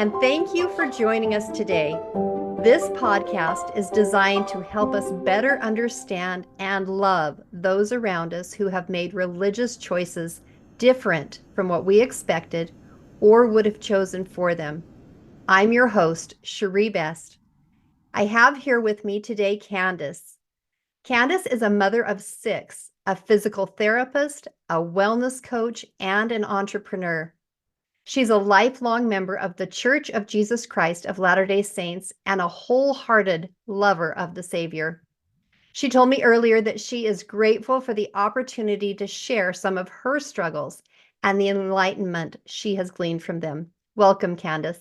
and thank you for joining us today. This podcast is designed to help us better understand and love those around us who have made religious choices different from what we expected or would have chosen for them. I'm your host, Cherie Best. I have here with me today Candice. Candice is a mother of 6, a physical therapist, a wellness coach, and an entrepreneur. She's a lifelong member of the Church of Jesus Christ of Latter-day Saints and a wholehearted lover of the Savior. She told me earlier that she is grateful for the opportunity to share some of her struggles and the enlightenment she has gleaned from them. Welcome, Candice.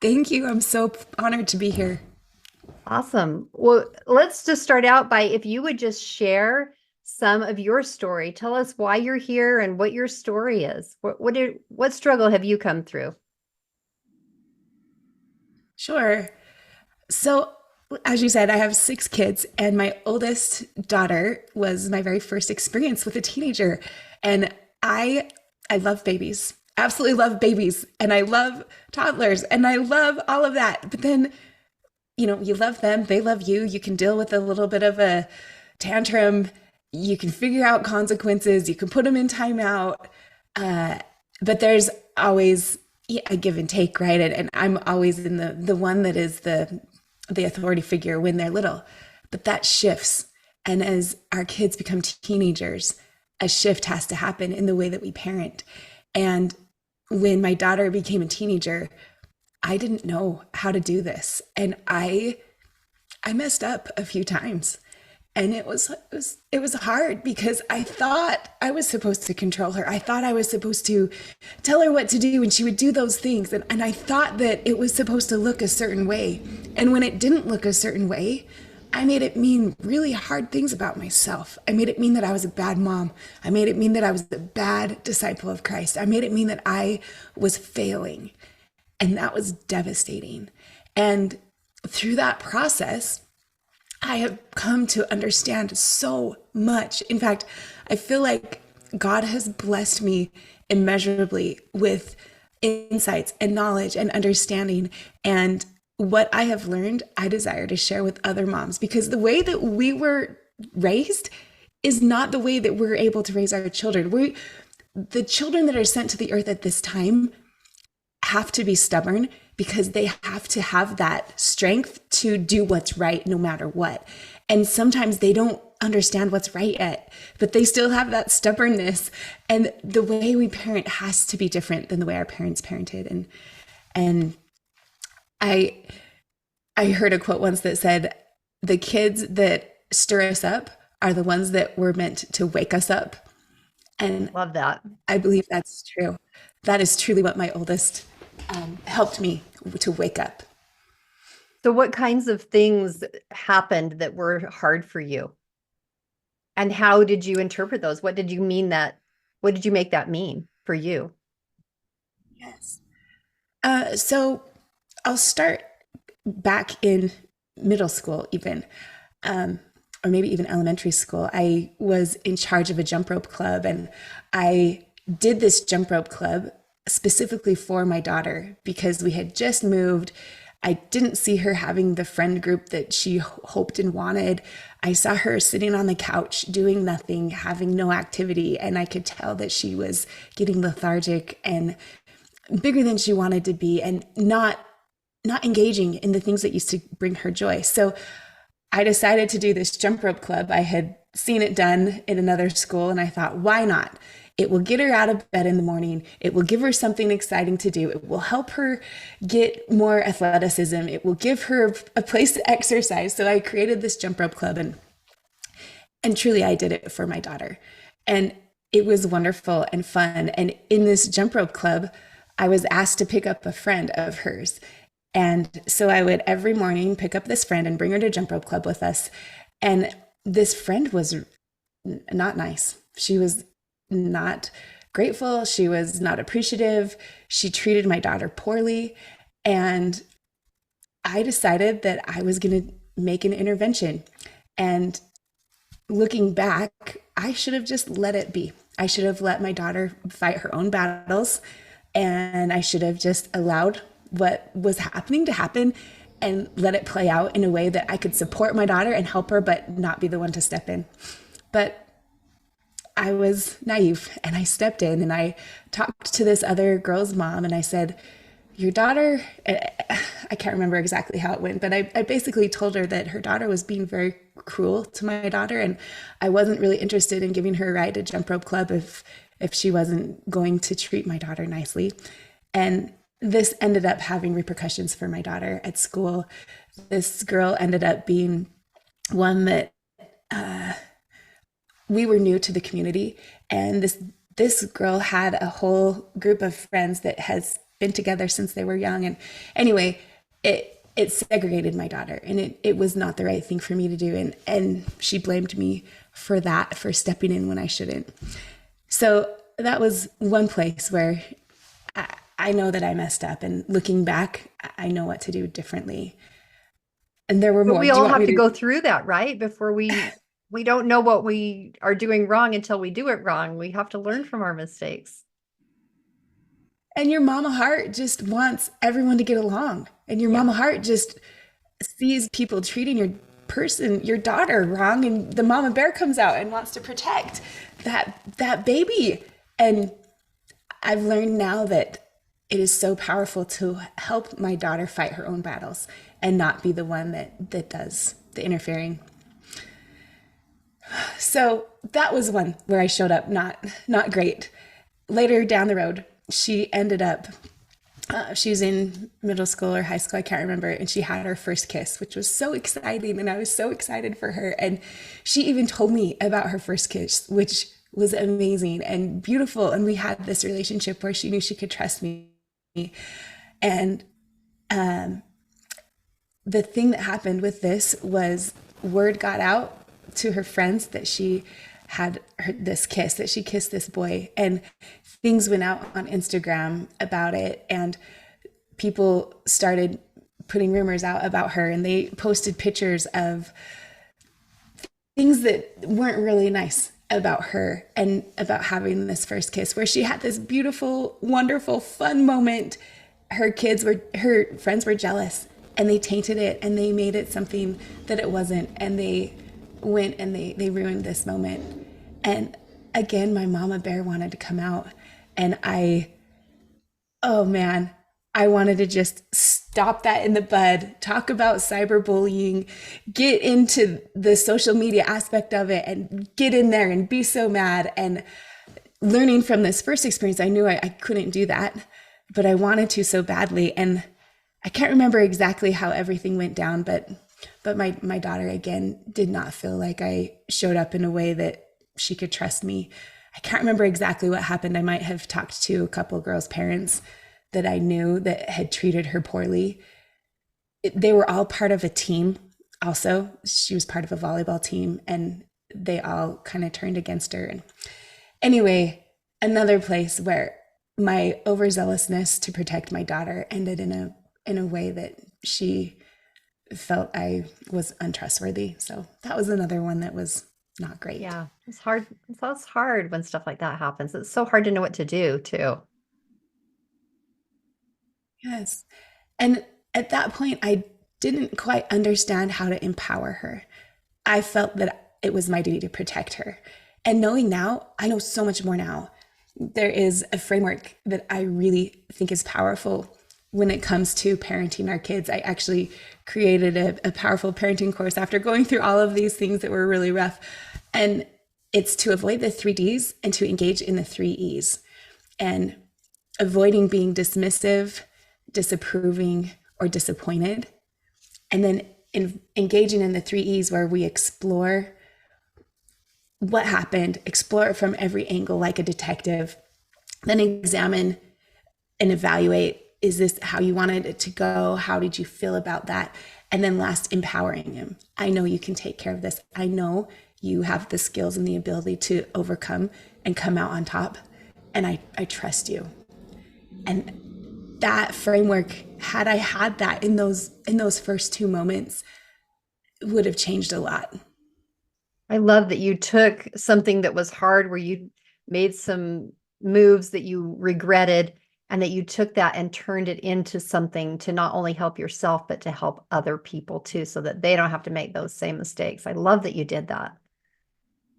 Thank you. I'm so honored to be here. Awesome. Well, let's just start out by if you would just share some of your story. Tell us why you're here and what your story is. What struggle have you come through? Sure. So, as you said, I have 6 kids, and my oldest daughter was my very first experience with a teenager. And I love babies. Absolutely love babies, and I love toddlers, and I love all of that. But then, you love them, they love you. You can deal with a little bit of a tantrum. You can figure out consequences. You can put them in timeout. But there's always a give and take, right? And I'm always in the one that is the authority figure when they're little. But that shifts. And as our kids become teenagers, a shift has to happen in the way that we parent. And when my daughter became a teenager, I didn't know how to do this. And I messed up a few times. And it was hard because I thought I was supposed to control her. I thought I was supposed to tell her what to do and she would do those things. And I thought that it was supposed to look a certain way. And when it didn't look a certain way, I made it mean really hard things about myself. I made it mean that I was a bad mom. I made it mean that I was a bad disciple of Christ. I made it mean that I was failing. And that was devastating. And through that process, I have come to understand so much. In fact, I feel like God has blessed me immeasurably with insights and knowledge and understanding. And what I have learned, I desire to share with other moms, because the way that we were raised is not the way that we're able to raise our children. The children that are sent to the earth at this time have to be stubborn because they have to have that strength to do what's right no matter what. And sometimes they don't understand what's right yet, but they still have that stubbornness. And the way we parent has to be different than the way our parents parented. And I heard a quote once that said, the kids that stir us up are the ones that were meant to wake us up. And Love that. I believe that's true. That is truly what my oldest helped me to wake up. So what kinds of things happened that were hard for you? And how did you interpret those? What did you make that mean for you? Yes. So I'll start back in middle school even, or maybe even elementary school. I was in charge of a jump rope club, and I did this jump rope club specifically for my daughter because we had just moved. I didn't see her having the friend group that she hoped and wanted. I saw her sitting on the couch doing nothing, having no activity, and I could tell that she was getting lethargic and bigger than she wanted to be and not engaging in the things that used to bring her joy. So I decided to do this jump rope club. I had seen it done in another school, and I thought, why not? It will get her out of bed in the morning. It will give her something exciting to do. It will help her get more athleticism. It will give her a place to exercise. So I created this jump rope club, and truly I did it for my daughter. And it was wonderful and fun. And in this jump rope club, I was asked to pick up a friend of hers. And so I would every morning pick up this friend and bring her to jump rope club with us. And this friend was not nice. She was not grateful. She was not appreciative. She treated my daughter poorly. And I decided that I was going to make an intervention. And looking back, I should have just let it be. I should have let my daughter fight her own battles And I should have just allowed what was happening to happen and let it play out in a way that I could support my daughter and help her, but not be the one to step in. But I was naive and I stepped in and I talked to this other girl's mom and I said, your daughter, I can't remember exactly how it went, but I basically told her that her daughter was being very cruel to my daughter, and I wasn't really interested in giving her a ride to jump rope club if she wasn't going to treat my daughter nicely. And this ended up having repercussions for my daughter at school. This girl ended up being one that we were new to the community, and this girl had a whole group of friends that has been together since they were young. And anyway, it segregated my daughter, and it was not the right thing for me to do. And she blamed me for that, for stepping in when I shouldn't. So that was one place where I know that I messed up, and looking back, I know what to do differently. And there were But more. we Do you all want have me to to? go through that, right? Before we don't know what we are doing wrong until we do it wrong. We have to learn from our mistakes. And your mama heart just wants everyone to get along. And your Yeah. mama heart just sees people treating your daughter wrong, and the mama bear comes out and wants to protect that baby. And I've learned now that it is so powerful to help my daughter fight her own battles and not be the one that does the interfering. So that was one where I showed up not great. Later down the road, she ended up she was in middle school or high school, I can't remember, and she had her first kiss, which was so exciting, and I was so excited for her. And she even told me about her first kiss, which was amazing and beautiful. And we had this relationship where she knew she could trust me. And the thing that happened with this was word got out to her friends that she had this kiss, that she kissed this boy, and things went out on Instagram about it, and people started putting rumors out about her, and they posted pictures of things that weren't really nice about her and about having this first kiss, where she had this beautiful, wonderful, fun moment. Her friends were jealous, and they tainted it and they made it something that it wasn't, and they went and they ruined this moment. And again, my mama bear wanted to come out, and oh man, I wanted to just stop that in the bud, talk about cyberbullying, get into the social media aspect of it, and get in there and be so mad. And learning from this first experience, I knew I couldn't do that, but I wanted to so badly. And I can't remember exactly how everything went down, but my daughter, again, did not feel like I showed up in a way that she could trust me. I can't remember exactly what happened. I might have talked to a couple girls' parents that I knew that had treated her poorly. They were all part of a team also. She was part of a volleyball team, and they all kind of turned against her. And anyway, another place where my overzealousness to protect my daughter ended in a way that she felt I was untrustworthy. So that was another one that was not great. Yeah. It's hard. It's hard when stuff like that happens. It's so hard to know what to do too. Yes. And at that point, I didn't quite understand how to empower her. I felt that it was my duty to protect her. And knowing now, I know so much more now. There is a framework that I really think is powerful when it comes to parenting our kids. I actually created a powerful parenting course after going through all of these things that were really rough. And it's to avoid the 3Ds and to engage in the 3Es. And avoiding being dismissive, disapproving, or disappointed. And then engaging in the 3Es, where we explore what happened, explore it from every angle like a detective, then examine and evaluate, is this how you wanted it to go? How did you feel about that? And then last, empowering him. I know you can take care of this. I know you have the skills and the ability to overcome and come out on top. And I trust you. And that framework, had I had that in those first two moments, would have changed a lot. I love that you took something that was hard, where you made some moves that you regretted, and that you took that and turned it into something to not only help yourself, but to help other people too, so that they don't have to make those same mistakes. I love that you did that.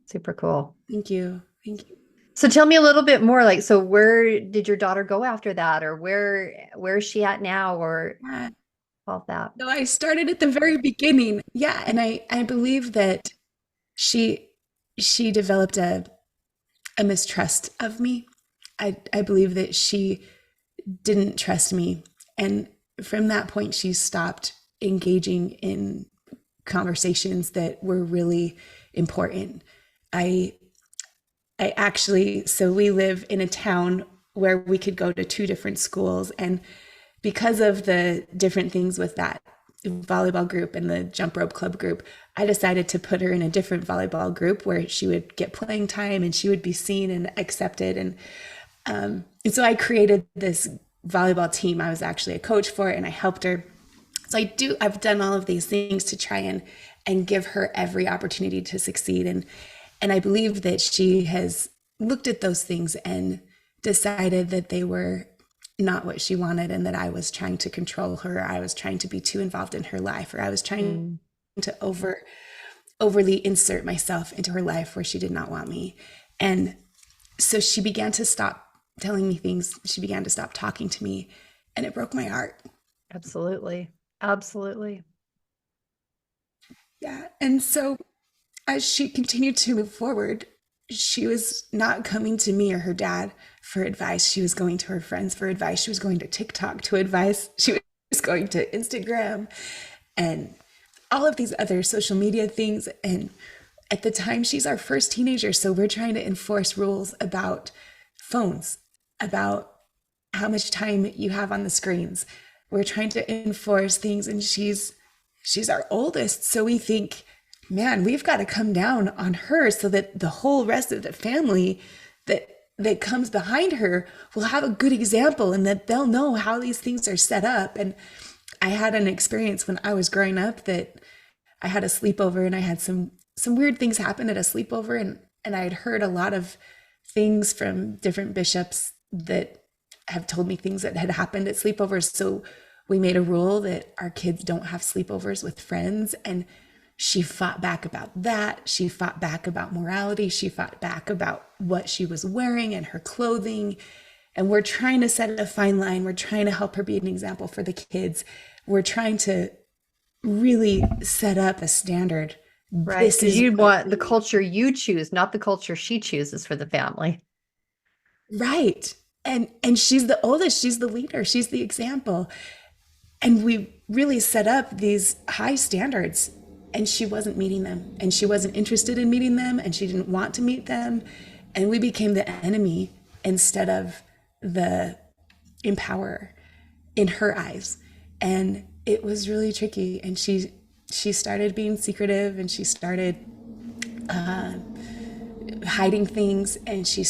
Super cool. Thank you. Thank you. So tell me a little bit more, like, so where did your daughter go after that, or where is she at now, or Yeah. all that? No, I started at the very beginning. Yeah, and I believe that she she developed a mistrust of me. I believe that she didn't trust me. And from that point, she stopped engaging in conversations that were really important. I I actually, so we live in a town where we could go to two different schools. And because of the different things with that volleyball group and the jump rope club group, I decided to put her in a different volleyball group where she would get playing time and she would be seen and accepted. And so I created this volleyball team. I was actually a coach for it and I helped her. So I've done all of these things to try and give her every opportunity to succeed. And I believe that she has looked at those things and decided that they were not what she wanted and that I was trying to control her. I was trying to be too involved in her life, or I was trying to overly insert myself into her life where she did not want me. And so she began to stop telling me things. She began to stop talking to me, and it broke my heart. Absolutely. Absolutely. Yeah. And so as she continued to move forward, she was not coming to me or her dad for advice. She was going to her friends for advice. She was going to TikTok to advice. She was going to Instagram and all of these other social media things. And at the time, she's our first teenager. So we're trying to enforce rules about phones, about how much time you have on the screens. We're trying to enforce things, and she's our oldest. So we think, man, we've got to come down on her so that the whole rest of the family that comes behind her will have a good example and that they'll know how these things are set up. And I had an experience when I was growing up that I had a sleepover and I had some weird things happen at a sleepover, and I had heard a lot of things from different bishops that have told me things that had happened at sleepovers. So we made a rule that our kids don't have sleepovers with friends. And she fought back about that. She fought back about morality. She fought back about what she was wearing and her clothing. And we're trying to set a fine line. We're trying to help her be an example for the kids. We're trying to really set up a standard. Right. Because you want the culture you choose, not the culture she chooses for the family. Right. And she's the oldest. She's the leader. She's the example. And we really set up these high standards, and she wasn't meeting them, and she wasn't interested in meeting them, and she didn't want to meet them. And we became the enemy instead of the empowerer in her eyes. And it was really tricky. And she started being secretive, and she started hiding things, and she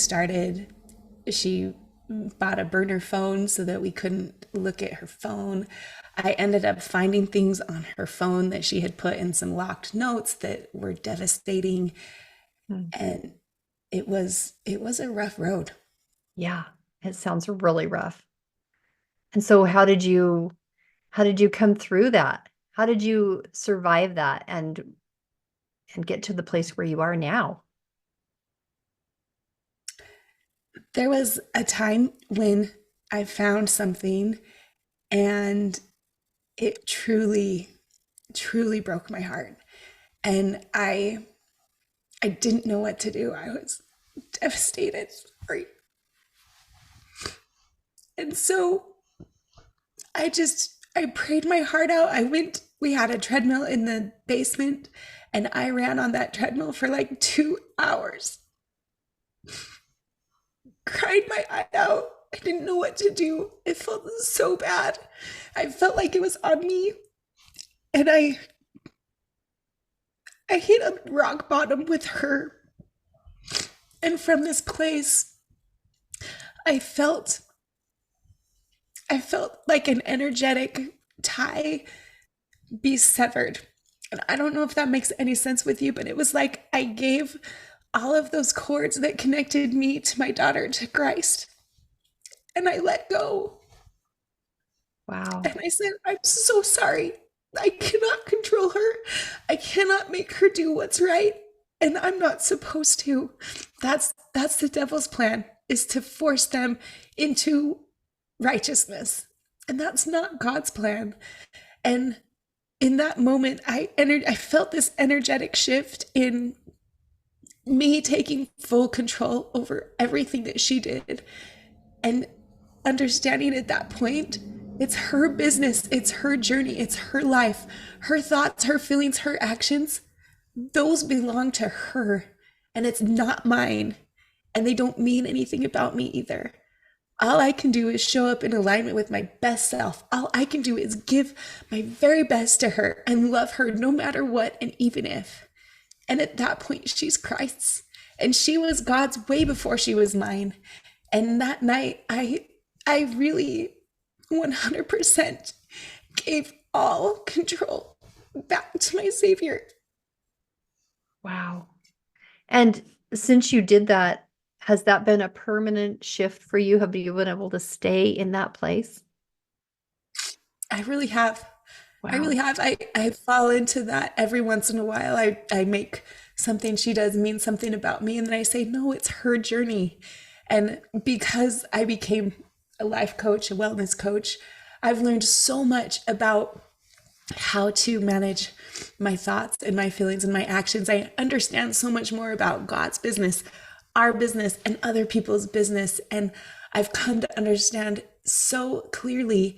bought a burner phone so that we couldn't look at her phone. I ended up finding things on her phone that she had put in some locked notes that were devastating. And it was a rough road. Yeah, it sounds really rough. And so how did you come through that? How did you survive that and get to the place where you are now? There was a time when I found something, and it truly, truly broke my heart. And I didn't know what to do. I was devastated. Sorry. And so I prayed my heart out. We had a treadmill in the basement, and I ran on that treadmill for like 2 hours. Cried my eye out. I didn't know what to do. It felt so bad. I felt like it was on me. And I hit a rock bottom with her. And from this place, I felt like an energetic tie be severed. And I don't know if that makes any sense with you, but it was like I gave all of those cords that connected me to my daughter to Christ. and I let go. Wow. And I said, I'm so sorry. I cannot control her. I cannot make her do what's right. And I'm not supposed to. That's the devil's plan, is to force them into righteousness. And that's not God's plan. And in that moment, I felt this energetic shift in me taking full control over everything that she did, and understanding at that point, it's her business, it's her journey, it's her life, her thoughts, her feelings, her actions. Those belong to her, and it's not mine. And they don't mean anything about me either. All I can do is show up in alignment with my best self. All I can do is give my very best to her and love her no matter what and even if. And at that point, she's Christ's. And she was God's way before she was mine. And that night, I really 100% gave all control back to my Savior. Wow. And since you did that, has that been a permanent shift for you? Have you been able to stay in that place? I really have. I really Wow. have. I fall into that every once in a while. I make something she does mean something about me, and then I say, no, it's her journey. And because I became a life coach, a wellness coach, I've learned so much about how to manage my thoughts and my feelings and my actions. I understand so much more about God's business, our business, and other people's business. And I've come to understand so clearly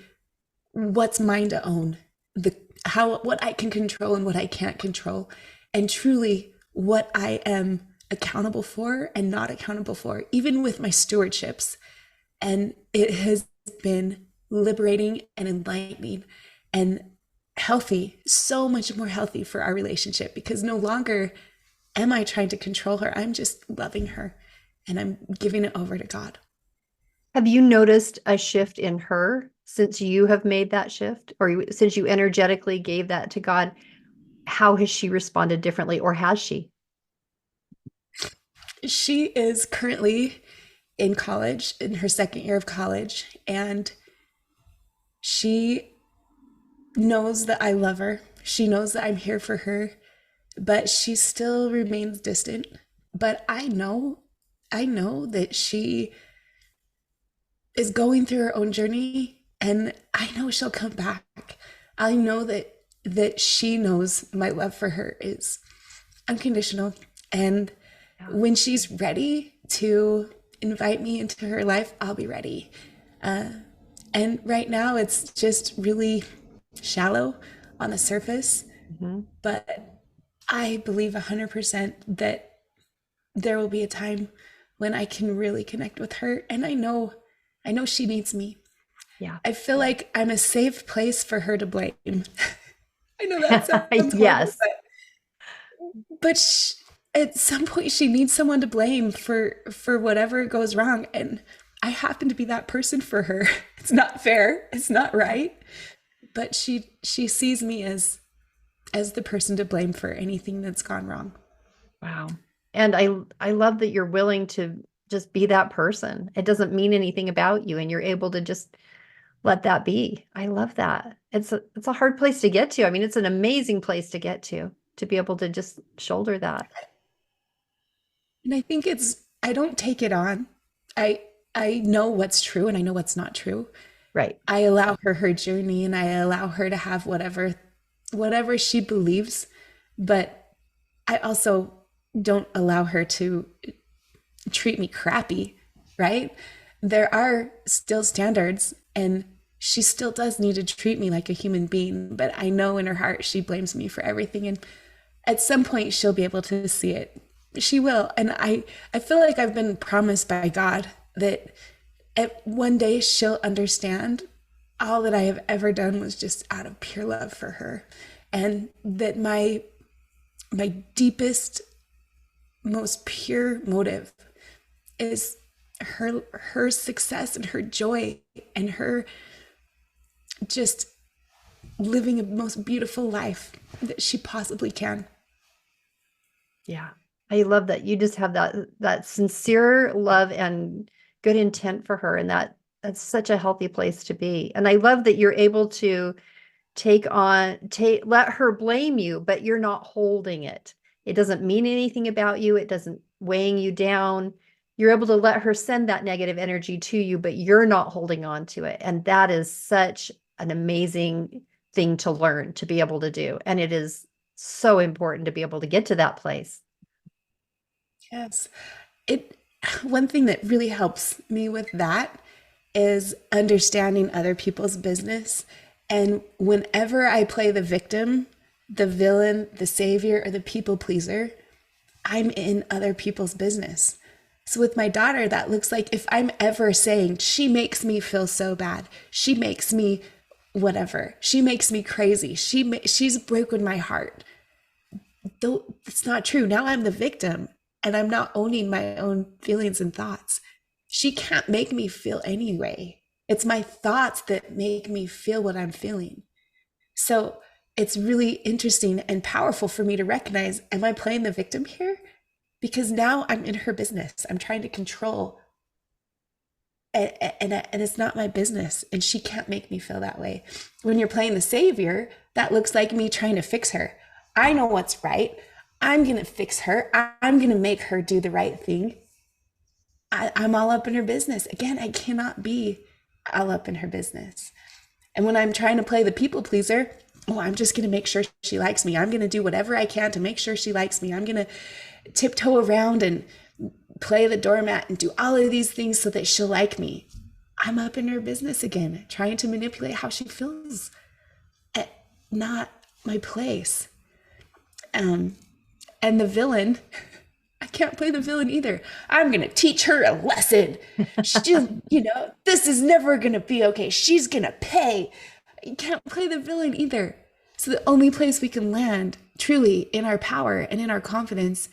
what's mine to own, the how what I can control and what I can't control, and truly what I am accountable for and not accountable for, even with my stewardships. And it has been liberating and enlightening and healthy, so much more healthy for our relationship, because no longer am I trying to control her. I'm just loving her, and I'm giving it over to God. Have you noticed a shift in her since you have made that shift, or since you energetically gave that to God? How has she responded differently, or has she? She is currently in college, in her second year of college, and she knows that I love her. She knows that I'm here for her, but she still remains distant. But I know that she is going through her own journey, and I know she'll come back. I know that she knows my love for her is unconditional, and Yeah. when she's ready to invite me into her life, I'll be ready. And right now, it's just really shallow on the surface, Mhm. but I believe 100% that there will be a time when I can really connect with her. And I know she needs me. Yeah. I feel like I'm a safe place for her to blame. I know that sounds horrible, Yes. but at some point she needs someone to blame for whatever goes wrong, and I happen to be that person for her. It's not fair, it's not right, but she sees me as the person to blame for anything that's gone wrong. Wow. And I love that you're willing to just be that person. It doesn't mean anything about you, and you're able to just let that be. I love that. It's a hard place to get to. I mean, it's an amazing place to be able to just shoulder that. And I think it's I don't take it on. I know what's true and I know what's not true. Right. I allow her her journey, and I allow her to have whatever she believes, but I also don't allow her to treat me crappy, right? There are still standards, and she still does need to treat me like a human being, but I know in her heart she blames me for everything, and at some point she'll be able to see it. She will. And I feel like I've been promised by God that at one day she'll understand all that I have ever done was just out of pure love for her, and that my deepest, most pure motive is her success and her joy and her just living a most beautiful life that she possibly can. Yeah. I love that you just have that sincere love and good intent for her, and That's such a healthy place to be. And I love that you're able to let her blame you, but you're not holding it. It doesn't mean anything about you. It doesn't weighing you down. You're able to let her send that negative energy to you, but you're not holding on to it. And that is such an amazing thing to learn to be able to do. And it is so important to be able to get to that place. Yes. It One thing that really helps me with that is understanding other people's business. And whenever I play the victim, the villain, the savior, or the people pleaser, I'm in other people's business. So with my daughter, that looks like if I'm ever saying, she makes me feel so bad, she makes me whatever, she makes me crazy, she's broken my heart. Though it's not true. Now I'm the victim and I'm not owning my own feelings and thoughts. She can't make me feel anyway. It's my thoughts that make me feel what I'm feeling. So it's really interesting and powerful for me to recognize, am I playing the victim here? Because now I'm in her business. I'm trying to control, and it's not my business. And she can't make me feel that way. When you're playing the savior, that looks like me trying to fix her. I know what's right. I'm going to fix her. I'm going to make her do the right thing. I'm all up in her business. Again, I cannot be all up in her business. And when I'm trying to play the people pleaser, oh, I'm just going to make sure she likes me. I'm going to do whatever I can to make sure she likes me. I'm going to tiptoe around and play the doormat and do all of these things so that she'll like me. I'm up in her business again, trying to manipulate how she feels. Not my place. And the villain, I can't play the villain either. I'm going to teach her a lesson. This is never going to be okay. She's going to pay. You can't play the villain either. So the only place we can land truly in our power and in our confidence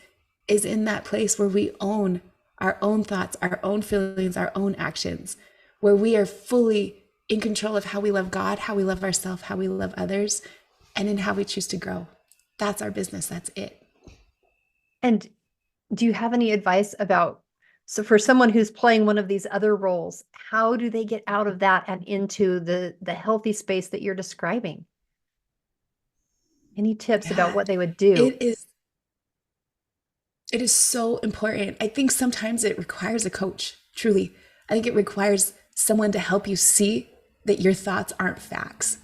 is in that place where we own our own thoughts, our own feelings, our own actions, where we are fully in control of how we love God, how we love ourselves, how we love others, and in how we choose to grow. That's our business. That's it. And do you have any advice about, so for someone who's playing one of these other roles, how do they get out of that and into the healthy space that you're describing? Any tips about Yeah, what they would do? it is. It is so important. I think sometimes it requires a coach, truly. I think it requires someone to help you see that your thoughts aren't facts,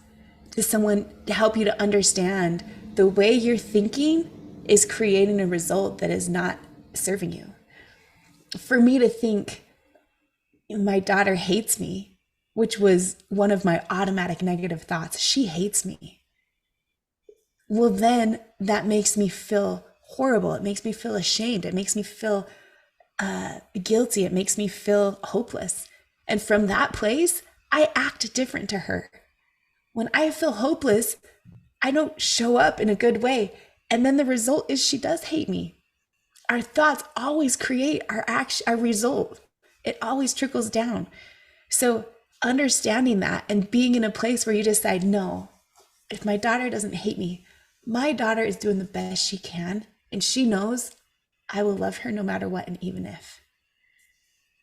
to someone to help you to understand the way you're thinking is creating a result that is not serving you. For me to think my daughter hates me, which was one of my automatic negative thoughts, she hates me. Well, then that makes me feel horrible. It makes me feel ashamed. It makes me feel guilty. It makes me feel hopeless. And from that place, I act different to her. When I feel hopeless, I don't show up in a good way. And then the result is she does hate me. Our thoughts always create our action, our result. It always trickles down. So understanding that and being in a place where you decide, no, if my daughter doesn't hate me, my daughter is doing the best she can, and she knows I will love her no matter what, and even if.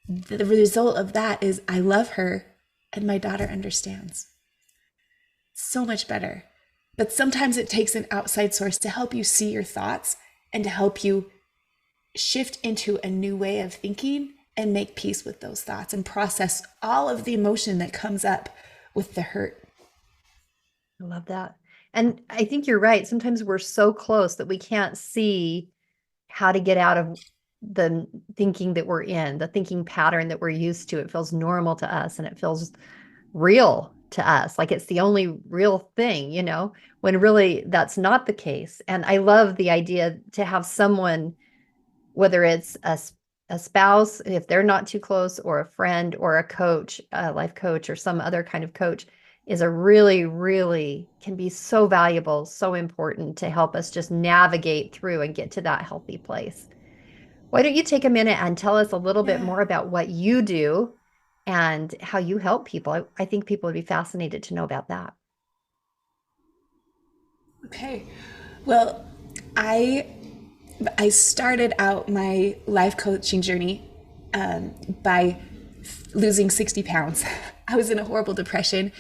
The result of that is I love her, and my daughter understands. So much better. But sometimes it takes an outside source to help you see your thoughts and to help you shift into a new way of thinking and make peace with those thoughts and process all of the emotion that comes up with the hurt. I love that. And I think you're right. Sometimes we're so close that we can't see how to get out of the thinking that we're in, the thinking pattern that we're used to. It feels normal to us and it feels real to us, like it's the only real thing, when really that's not the case. And I love the idea to have someone, whether it's a spouse, if they're not too close, or a friend, or a coach, a life coach, or some other kind of coach, is a really, really can be so valuable, so important to help us just navigate through and get to that healthy place. Why don't you take a minute and tell us a little bit Yeah. more about what you do and how you help people? I think people would be fascinated to know about that. Okay. Well, I I started out my life coaching journey by losing 60 pounds. I was in a horrible depression.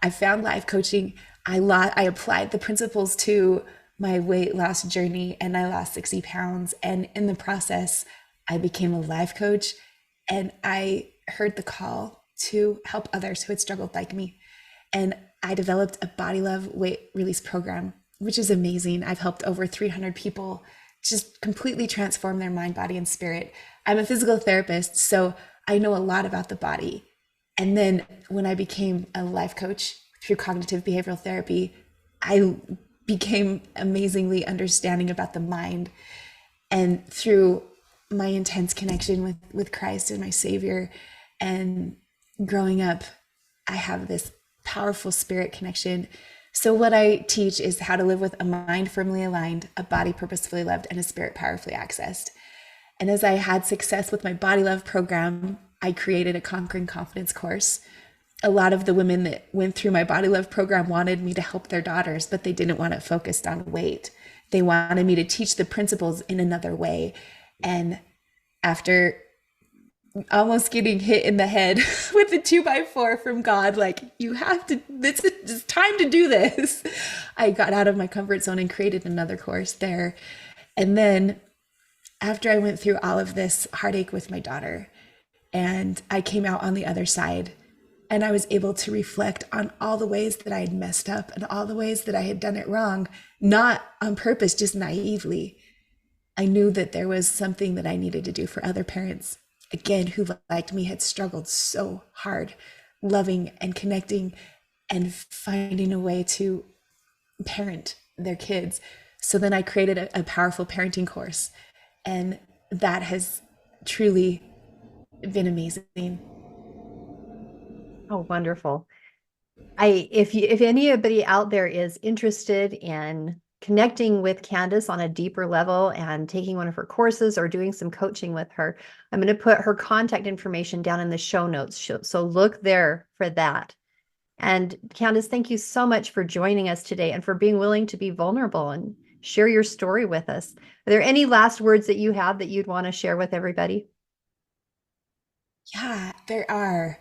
I found life coaching. I applied the principles to my weight loss journey and I lost 60 pounds. And in the process, I became a life coach and I heard the call to help others who had struggled like me. And I developed a body love weight release program, which is amazing. I've helped over 300 people just completely transform their mind, body, and spirit. I'm a physical therapist, so I know a lot about the body. And then when I became a life coach through cognitive behavioral therapy, I became amazingly understanding about the mind. And through my intense connection with Christ and my Savior and growing up, I have this powerful spirit connection. So what I teach is how to live with a mind firmly aligned, a body purposefully loved, and a spirit powerfully accessed. And as I had success with my body love program, I created a Conquering Confidence course. A lot of the women that went through my body love program wanted me to help their daughters, but they didn't want it focused on weight. They wanted me to teach the principles in another way. And after almost getting hit in the head with the 2x4 from God, like, you have to, it's time to do this. I got out of my comfort zone and created another course there. And then after I went through all of this heartache with my daughter and I came out on the other side and I was able to reflect on all the ways that I had messed up and all the ways that I had done it wrong, not on purpose, just naively. I knew that there was something that I needed to do for other parents, again, who like me had struggled so hard, loving and connecting and finding a way to parent their kids. So then I created a powerful parenting course, and that has truly been amazing. Oh, wonderful. If anybody out there is interested in connecting with Candice on a deeper level and taking one of her courses or doing some coaching with her, I'm going to put her contact information down in the show notes. So look there for that. And Candice, thank you so much for joining us today and for being willing to be vulnerable and share your story with us. Are there any last words that you have that you'd want to share with everybody? Yeah, there are.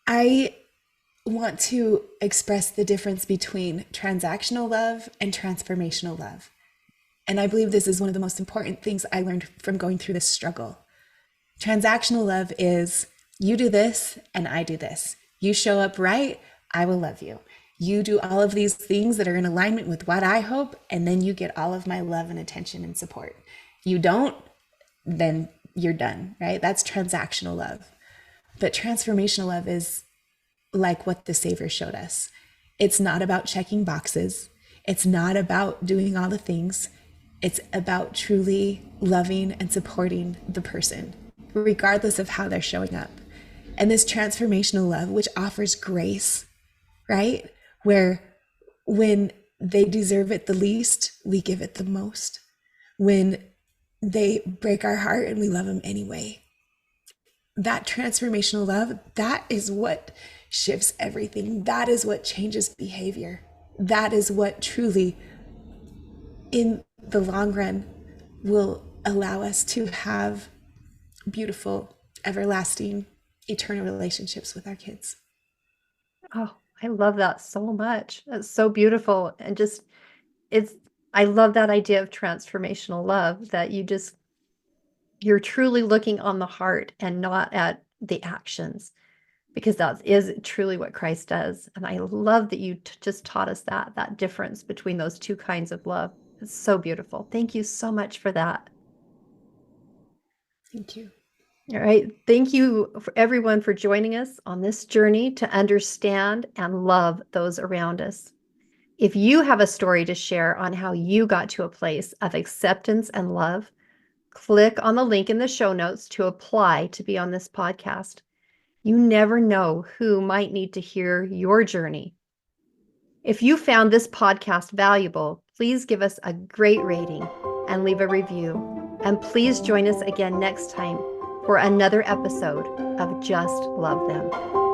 I want to express the difference between transactional love and transformational love. And I believe this is one of the most important things I learned from going through this struggle. Transactional love is you do this and I do this. You show up right, I will love you. You do all of these things that are in alignment with what I hope, and then you get all of my love and attention and support. You don't, then you're done, right? That's transactional love. But transformational love is like what the Savior showed us. It's not about checking boxes. It's not about doing all the things. It's about truly loving and supporting the person, regardless of how they're showing up. And this transformational love, which offers grace, right? Where when they deserve it the least, we give it the most. When they break our heart and we love them anyway. That transformational love, that is what shifts everything. That is what changes behavior. That is what truly, in the long run, will allow us to have beautiful, everlasting, eternal relationships with our kids. Oh, I love that so much. That's so beautiful. And just, I love that idea of transformational love, that you're truly looking on the heart and not at the actions, because that is truly what Christ does. And I love that you just taught us that difference between those two kinds of love. It's so beautiful. Thank you so much for that. Thank you. All right. Thank you for everyone for joining us on this journey to understand and love those around us. If you have a story to share on how you got to a place of acceptance and love, click on the link in the show notes to apply to be on this podcast. You never know who might need to hear your journey. If you found this podcast valuable, please give us a great rating and leave a review. And please join us again next time for another episode of Just Love Them.